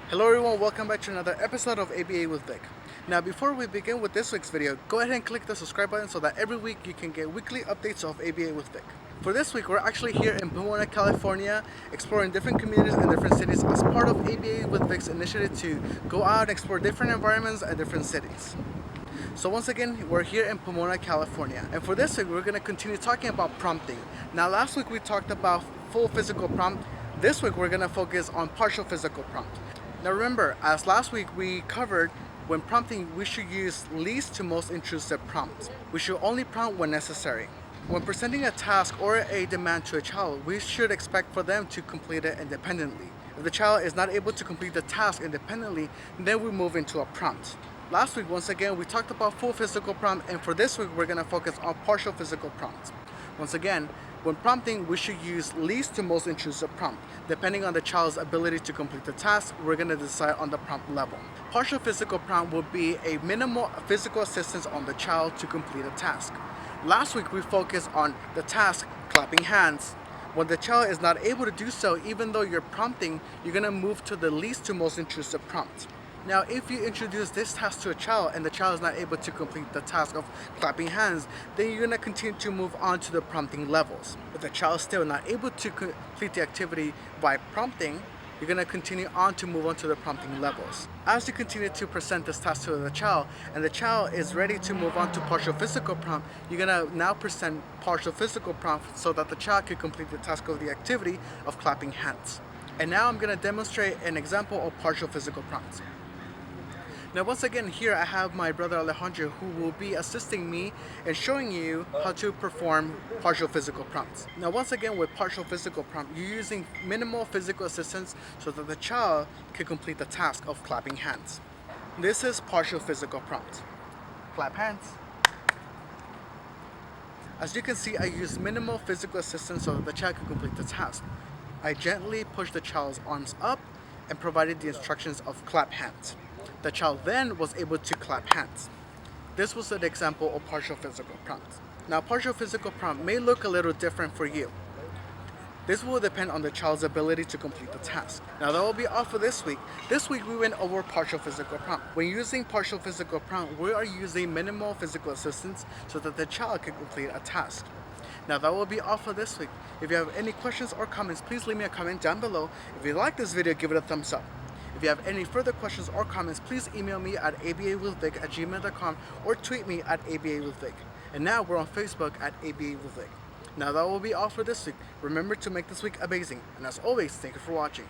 Hello everyone, welcome back to another episode of ABA with Vic. Now before we begin with this week's video, go ahead and click the subscribe button so that every week you can get weekly updates of ABA with Vic. For this week, we're actually here in Pomona, California, exploring different communities and different cities as part of ABA with Vic's initiative to go out and explore different environments and different cities. So once again, we're here in Pomona, California. And for this week, we're going to continue talking about prompting. Now last week we talked about full physical prompt. This week we're going to focus on partial physical prompt. Now remember, as last week we covered, when prompting we should use least to most intrusive prompts. We should only prompt when necessary. When presenting a task or a demand to a child, we should expect for them to complete it independently. If the child is not able to complete the task independently, then we move into a prompt. Last week, once again, we talked about full physical prompt, and for this week, we're going to focus on partial physical prompts. Once again, when prompting, we should use least to most intrusive prompt. Depending on the child's ability to complete the task, we're going to decide on the prompt level. Partial physical prompt will be a minimal physical assistance on the child to complete a task. Last week, we focused on the task, clapping hands. When the child is not able to do so, even though you're prompting, you're going to move to the least to most intrusive prompt. Now, if you introduce this task to a child and the child is not able to complete the task of clapping hands, then you're going to continue to move on to the prompting levels. If the child is still not able to complete the activity by prompting, you're going to continue on to move on to the prompting levels. As you continue to present this task to the child and the child is ready to move on to partial physical prompt, you're going to now present partial physical prompt so that the child can complete the task of the activity of clapping hands. And now I'm going to demonstrate an example of partial physical prompts. Now once again, here I have my brother Alejandro, who will be assisting me and showing you how to perform partial physical prompts. Now once again, with partial physical prompt, you're using minimal physical assistance so that the child can complete the task of clapping hands. This is partial physical prompt. Clap hands. As you can see, I use minimal physical assistance so that the child can complete the task. I gently push the child's arms up and provided the instructions of clap hands. The child then was able to clap hands. This was an example of partial physical prompt. Now, partial physical prompt may look a little different for you. This will depend on the child's ability to complete the task. Now, that will be all for this week. This week, we went over partial physical prompt. When using partial physical prompt, we are using minimal physical assistance so that the child can complete a task. Now, that will be all for this week. If you have any questions or comments, please leave me a comment down below. If you like this video, give it a thumbs up. If you have any further questions or comments, please email me at abawithvic@gmail.com or tweet me at abawithvic. And now we're on Facebook at abawithvic. Now that will be all for this week. Remember to make this week amazing. And as always, thank you for watching.